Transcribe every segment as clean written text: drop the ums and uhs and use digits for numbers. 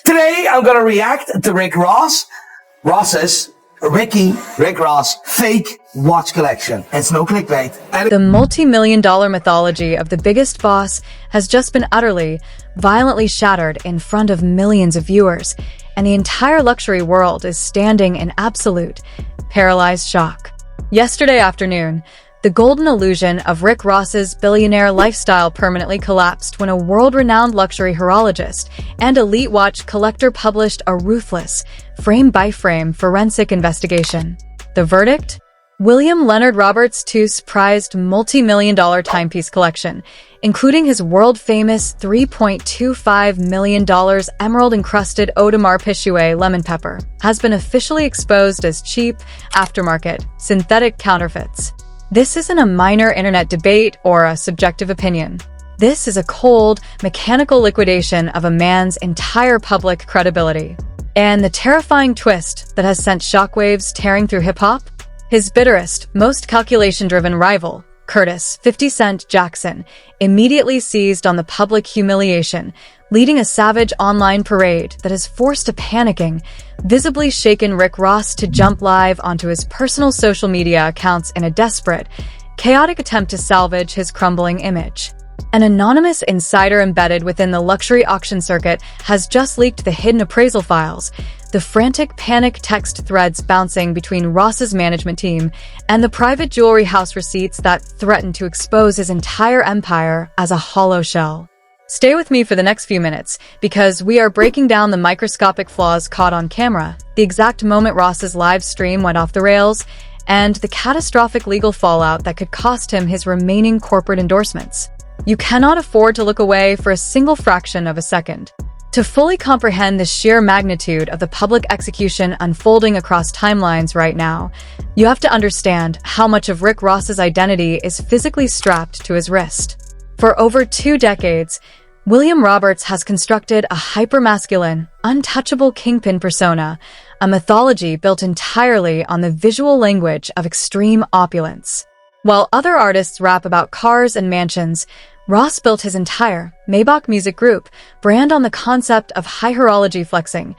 Today, I'm gonna react to Rick Ross's fake watch collection. It's no clickbait. The multi-million-dollar mythology of the biggest boss has just been utterly, violently shattered in front of millions of viewers, and the entire luxury world is standing in absolute, paralyzed shock. Yesterday afternoon, the golden illusion of Rick Ross's billionaire lifestyle permanently collapsed when a world-renowned luxury horologist and elite watch collector published a ruthless, frame-by-frame forensic investigation. The verdict? William Leonard Roberts' II's prized multi-million-dollar timepiece collection, including his world-famous $3.25 million emerald-encrusted Audemars Piguet lemon pepper, has been officially exposed as cheap, aftermarket, synthetic counterfeits. This isn't a minor internet debate or a subjective opinion. This is a cold, mechanical liquidation of a man's entire public credibility. And the terrifying twist that has sent shockwaves tearing through hip-hop? His bitterest, most calculation-driven rival, Curtis 50 Cent Jackson, immediately seized on the public humiliation, leading a savage online parade that has forced a panicking, visibly shaken Rick Ross to jump live onto his personal social media accounts in a desperate, chaotic attempt to salvage his crumbling image. An anonymous insider embedded within the luxury auction circuit has just leaked the hidden appraisal files, the frantic panic text threads bouncing between Ross's management team and the private jewelry house receipts that threaten to expose his entire empire as a hollow shell. Stay with me for the next few minutes, because we are breaking down the microscopic flaws caught on camera, the exact moment Ross's live stream went off the rails, and the catastrophic legal fallout that could cost him his remaining corporate endorsements. You cannot afford to look away for a single fraction of a second. To fully comprehend the sheer magnitude of the public execution unfolding across timelines right now, you have to understand how much of Rick Ross's identity is physically strapped to his wrist. For over 2 decades, William Roberts has constructed a hypermasculine, untouchable kingpin persona, a mythology built entirely on the visual language of extreme opulence. While other artists rap about cars and mansions, Ross built his entire Maybach Music Group brand on the concept of high horology flexing,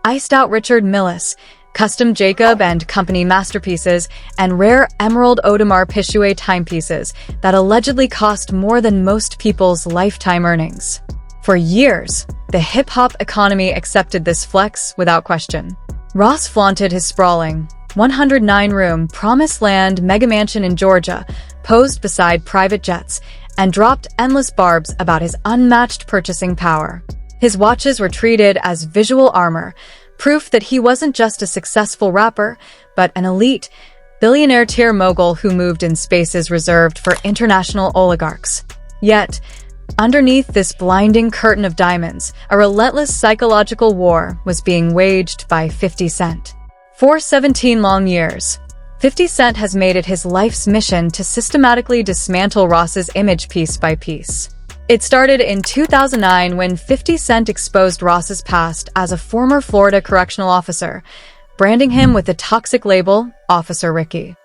iced out Richard Milles, custom Jacob and Company masterpieces, and rare emerald Audemars Piguet timepieces that allegedly cost more than most people's lifetime earnings. For years, the hip-hop economy accepted this flex without question. Ross flaunted his sprawling, 109-room Promised Land mega mansion in Georgia, posed beside private jets, and dropped endless barbs about his unmatched purchasing power. His watches were treated as visual armor, proof that he wasn't just a successful rapper, but an elite, billionaire-tier mogul who moved in spaces reserved for international oligarchs. Yet, underneath this blinding curtain of diamonds, a relentless psychological war was being waged by 50 Cent. For 17 long years, 50 Cent has made it his life's mission to systematically dismantle Ross's image piece by piece. It started in 2009 when 50 Cent exposed Ross's past as a former Florida correctional officer, branding him with the toxic label, Officer Ricky.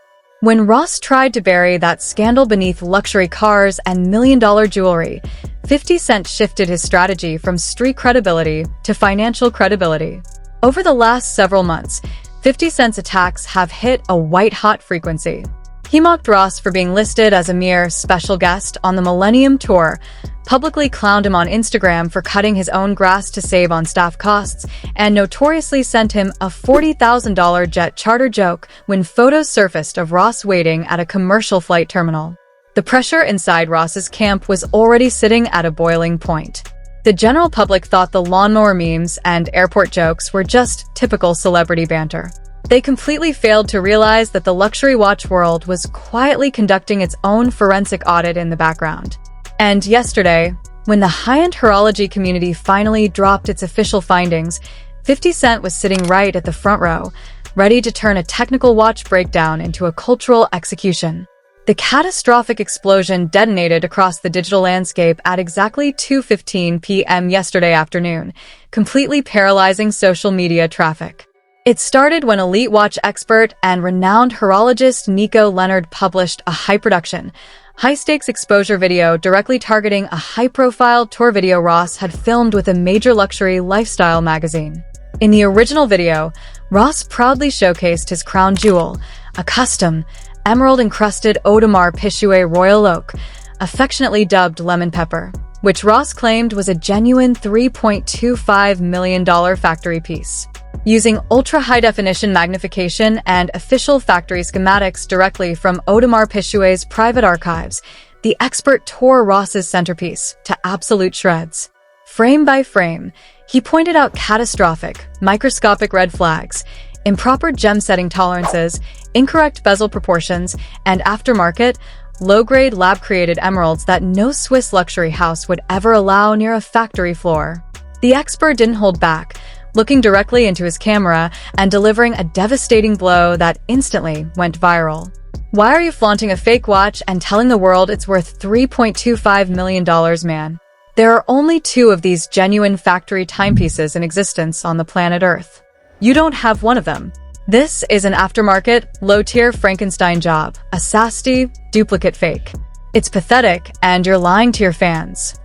When Ross tried to bury that scandal beneath luxury cars and million-dollar jewelry, 50 Cent shifted his strategy from street credibility to financial credibility. Over the last several months, 50 Cent's attacks have hit a white-hot frequency. He mocked Ross for being listed as a mere special guest on the Millennium Tour, publicly clowned him on Instagram for cutting his own grass to save on staff costs, and notoriously sent him a $40,000 jet charter joke when photos surfaced of Ross waiting at a commercial flight terminal. The pressure inside Ross's camp was already sitting at a boiling point. The general public thought the lawnmower memes and airport jokes were just typical celebrity banter. They completely failed to realize that the luxury watch world was quietly conducting its own forensic audit in the background. And yesterday, when the high-end horology community finally dropped its official findings, 50 Cent was sitting right at the front row, ready to turn a technical watch breakdown into a cultural execution. The catastrophic explosion detonated across the digital landscape at exactly 2:15 p.m. yesterday afternoon, completely paralyzing social media traffic. It started when elite watch expert and renowned horologist Nico Leonard published a high-production, high-stakes exposure video directly targeting a high-profile tour video Ross had filmed with a major luxury lifestyle magazine. In the original video, Ross proudly showcased his crown jewel, a custom, emerald-encrusted Audemars Piguet Royal Oak, affectionately dubbed Lemon Pepper, which Ross claimed was a genuine $3.25 million factory piece. Using ultra-high-definition magnification and official factory schematics directly from Audemars Piguet's private archives, the expert tore Ross's centerpiece to absolute shreds. Frame by frame, he pointed out catastrophic, microscopic red flags, improper gem setting tolerances, incorrect bezel proportions, and aftermarket, low-grade lab-created emeralds that no Swiss luxury house would ever allow near a factory floor. The expert didn't hold back, looking directly into his camera and delivering a devastating blow that instantly went viral. Why are you flaunting a fake watch and telling the world it's worth $3.25 million, man? There are only 2 of these genuine factory timepieces in existence on the planet Earth. You don't have one of them. This is an aftermarket, low-tier Frankenstein job, a sasty, duplicate fake. It's pathetic, and you're lying to your fans.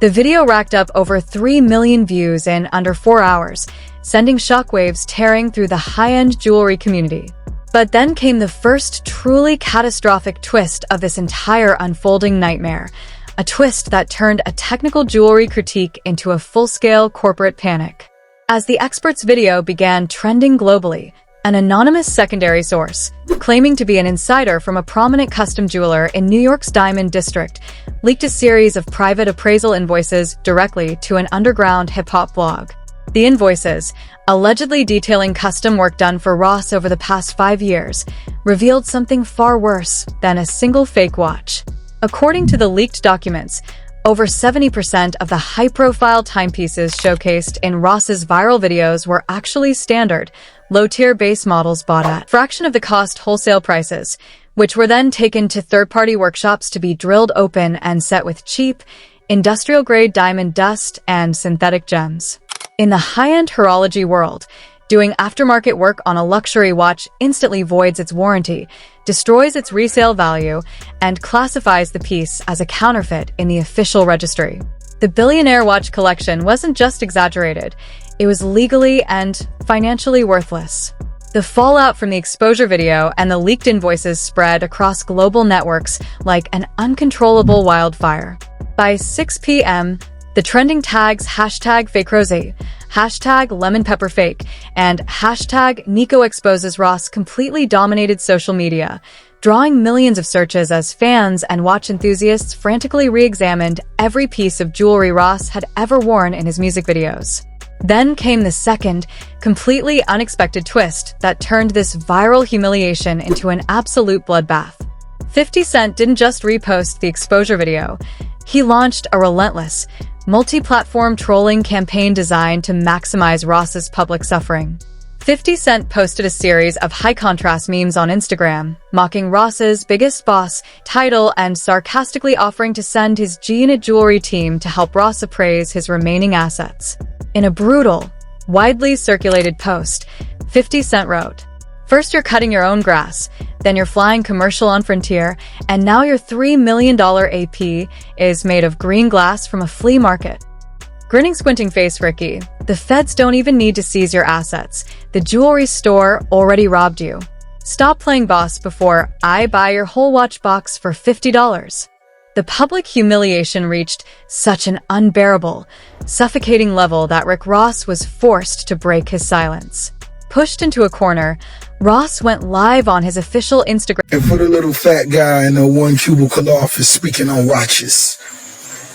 The video racked up over 3 million views in under 4 hours, sending shockwaves tearing through the high-end jewelry community. But then came the first truly catastrophic twist of this entire unfolding nightmare, a twist that turned a technical jewelry critique into a full-scale corporate panic. As the expert's video began trending globally, an anonymous secondary source, claiming to be an insider from a prominent custom jeweler in New York's Diamond District, leaked a series of private appraisal invoices directly to an underground hip-hop blog. The invoices, allegedly detailing custom work done for Ross over the past 5 years, revealed something far worse than a single fake watch. According to the leaked documents, over 70% of the high-profile timepieces showcased in Ross's viral videos were actually standard, low-tier base models bought at a fraction of the cost wholesale prices, which were then taken to third-party workshops to be drilled open and set with cheap, industrial-grade diamond dust and synthetic gems. In the high-end horology world, doing aftermarket work on a luxury watch instantly voids its warranty, destroys its resale value, and classifies the piece as a counterfeit in the official registry. The billionaire watch collection wasn't just exaggerated, it was legally and financially worthless. The fallout from the exposure video and the leaked invoices spread across global networks like an uncontrollable wildfire. By 6 p.m., the trending tags #FakeRosé, #LemonPepperFake, and #NicoExposesRoss completely dominated social media, drawing millions of searches as fans and watch enthusiasts frantically re-examined every piece of jewelry Ross had ever worn in his music videos. Then came the second, completely unexpected twist that turned this viral humiliation into an absolute bloodbath. 50 Cent didn't just repost the exposure video. He launched a relentless, multi-platform trolling campaign designed to maximize Ross's public suffering. 50 Cent posted a series of high-contrast memes on Instagram, mocking Ross's biggest boss title and sarcastically offering to send his G-Unit jewelry team to help Ross appraise his remaining assets. In a brutal, widely circulated post, 50 Cent wrote, "First you're cutting your own grass, then you're flying commercial on Frontier, and now your $3 million AP is made of green glass from a flea market. Grinning squinting face Ricky, the feds don't even need to seize your assets. The jewelry store already robbed you. Stop playing boss before I buy your whole watch box for $50. The public humiliation reached such an unbearable, suffocating level that Rick Ross was forced to break his silence. Pushed into a corner, Ross went live on his official Instagram. And for the little fat guy in the one cubicle office speaking on watches,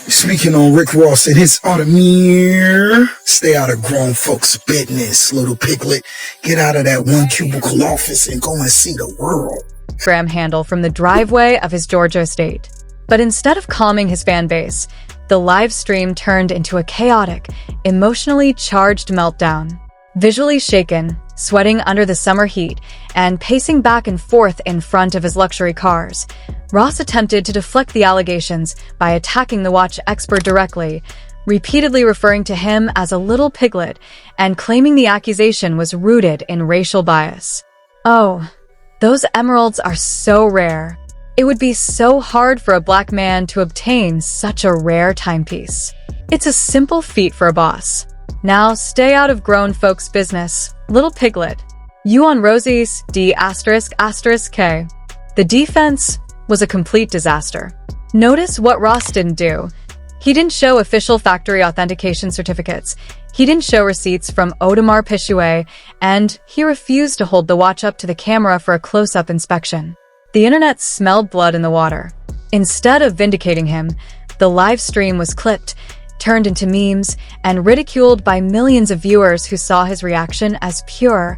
speaking on Rick Ross and his Audemars. Stay out of grown folks' business, little piglet. Get out of that one cubicle office and go and see the world. Instagram handle from the driveway of his Georgia estate. But instead of calming his fan base, the live stream turned into a chaotic, emotionally charged meltdown. Visually shaken, sweating under the summer heat, and pacing back and forth in front of his luxury cars, Ross attempted to deflect the allegations by attacking the watch expert directly, repeatedly referring to him as a little piglet and claiming the accusation was rooted in racial bias. Oh, those emeralds are so rare. It would be so hard for a black man to obtain such a rare timepiece. It's a simple feat for a boss. Now stay out of grown folks' business, little piglet. You on Rosie's D***K. The defense was a complete disaster. Notice what Ross didn't do. He didn't show official factory authentication certificates. He didn't show receipts from Audemars Piguet, and he refused to hold the watch up to the camera for a close-up inspection. The internet smelled blood in the water. Instead of vindicating him, the live stream was clipped, turned into memes, and ridiculed by millions of viewers who saw his reaction as pure,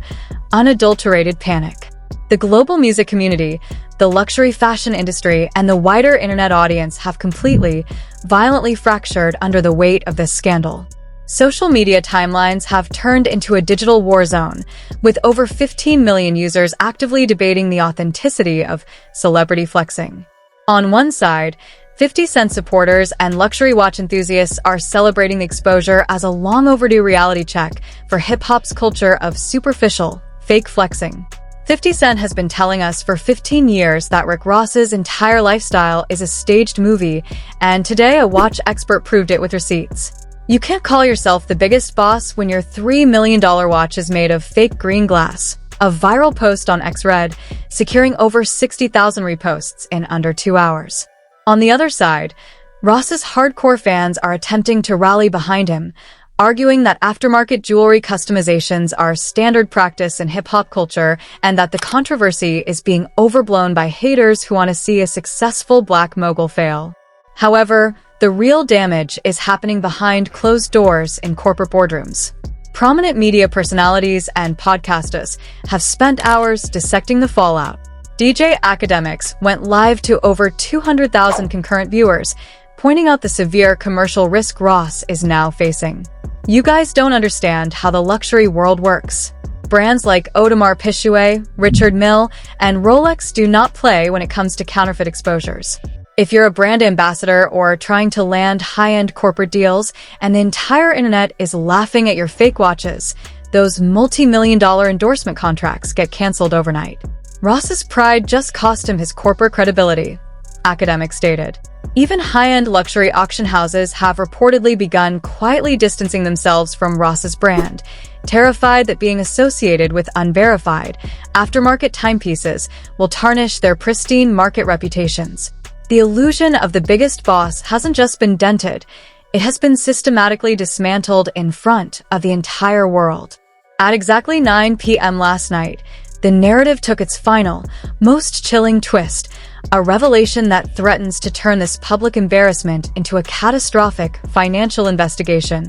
unadulterated panic. The global music community, the luxury fashion industry, and the wider internet audience have completely, violently fractured under the weight of this scandal. Social media timelines have turned into a digital war zone, with over 15 million users actively debating the authenticity of celebrity flexing. On one side, 50 Cent supporters and luxury watch enthusiasts are celebrating the exposure as a long overdue reality check for hip-hop's culture of superficial, fake flexing. 50 Cent has been telling us for 15 years that Rick Ross's entire lifestyle is a staged movie, and today a watch expert proved it with receipts. You can't call yourself the biggest boss when your $3 million watch is made of fake green glass. A viral post on X-Red, securing over 60,000 reposts in under 2 hours. On the other side, Ross's hardcore fans are attempting to rally behind him, arguing that aftermarket jewelry customizations are standard practice in hip-hop culture and that the controversy is being overblown by haters who want to see a successful black mogul fail. However, the real damage is happening behind closed doors in corporate boardrooms. Prominent media personalities and podcasters have spent hours dissecting the fallout. DJ Academics went live to over 200,000 concurrent viewers, pointing out the severe commercial risk Ross is now facing. You guys don't understand how the luxury world works. Brands like Audemars Piguet, Richard Mille, and Rolex do not play when it comes to counterfeit exposures. If you're a brand ambassador or trying to land high-end corporate deals and the entire internet is laughing at your fake watches, those multi-million-dollar endorsement contracts get canceled overnight. Ross's pride just cost him his corporate credibility, Academic stated. Even high-end luxury auction houses have reportedly begun quietly distancing themselves from Ross's brand, terrified that being associated with unverified, aftermarket timepieces will tarnish their pristine market reputations. The illusion of the biggest boss hasn't just been dented, it has been systematically dismantled in front of the entire world. At exactly 9 p.m. last night, the narrative took its final, most chilling twist, a revelation that threatens to turn this public embarrassment into a catastrophic financial investigation.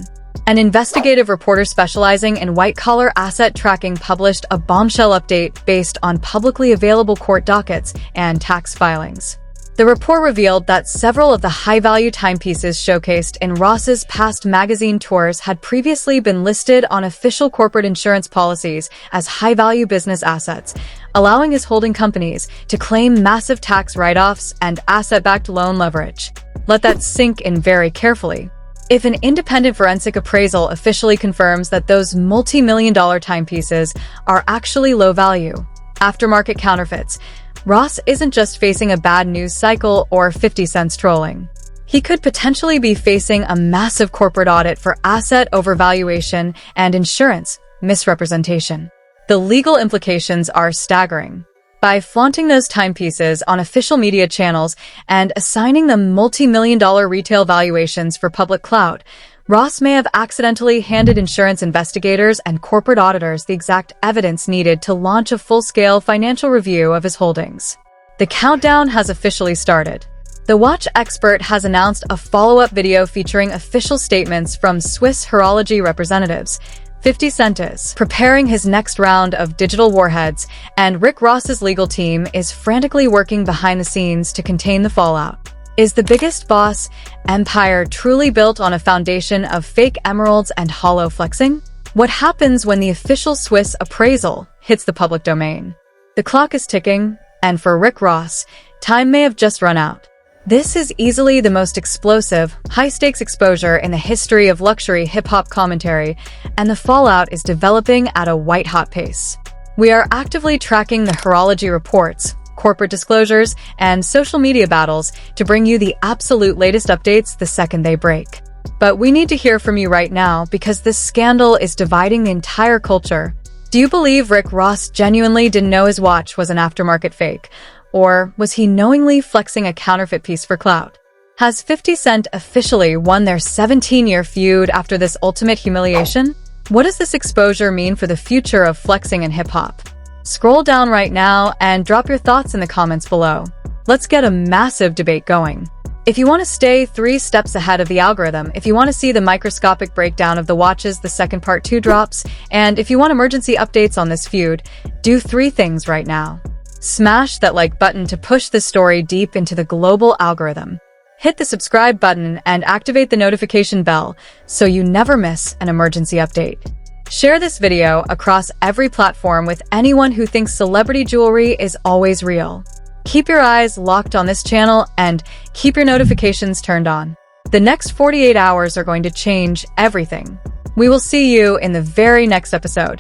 An investigative reporter specializing in white-collar asset tracking published a bombshell update based on publicly available court dockets and tax filings. The report revealed that several of the high-value timepieces showcased in Ross's past magazine tours had previously been listed on official corporate insurance policies as high-value business assets, allowing his holding companies to claim massive tax write-offs and asset-backed loan leverage. Let that sink in very carefully. If an independent forensic appraisal officially confirms that those multi-million-dollar timepieces are actually low-value, aftermarket counterfeits, Ross isn't just facing a bad news cycle or 50 cents trolling. He could potentially be facing a massive corporate audit for asset overvaluation and insurance misrepresentation. The legal implications are staggering. By flaunting those timepieces on official media channels and assigning them multi-million-dollar retail valuations for public clout, Ross may have accidentally handed insurance investigators and corporate auditors the exact evidence needed to launch a full-scale financial review of his holdings. The countdown has officially started. The watch expert has announced a follow-up video featuring official statements from Swiss horology representatives. 50 Cent is preparing his next round of digital warheads, and Rick Ross's legal team is frantically working behind the scenes to contain the fallout. Is the biggest boss empire truly built on a foundation of fake emeralds and hollow flexing? What happens when the official Swiss appraisal hits the public domain? The clock is ticking, and for Rick Ross, time may have just run out. This is easily the most explosive, high-stakes exposure in the history of luxury hip-hop commentary, and the fallout is developing at a white-hot pace. We are actively tracking the horology reports, corporate disclosures, and social media battles to bring you the absolute latest updates the second they break. But we need to hear from you right now because this scandal is dividing the entire culture. Do you believe Rick Ross genuinely didn't know his watch was an aftermarket fake? Or was he knowingly flexing a counterfeit piece for clout? Has 50 Cent officially won their 17-year feud after this ultimate humiliation? What does this exposure mean for the future of flexing in hip-hop? Scroll down right now and drop your thoughts in the comments below. Let's get a massive debate going. If you want to stay 3 steps ahead of the algorithm, if you want to see the microscopic breakdown of the watches the second part 2 drops, and if you want emergency updates on this feud, do 3 things right now. Smash that like button to push this story deep into the global algorithm. Hit the subscribe button and activate the notification bell so you never miss an emergency update. Share this video across every platform with anyone who thinks celebrity jewelry is always real. Keep your eyes locked on this channel and keep your notifications turned on. The next 48 hours are going to change everything. We will see you in the very next episode.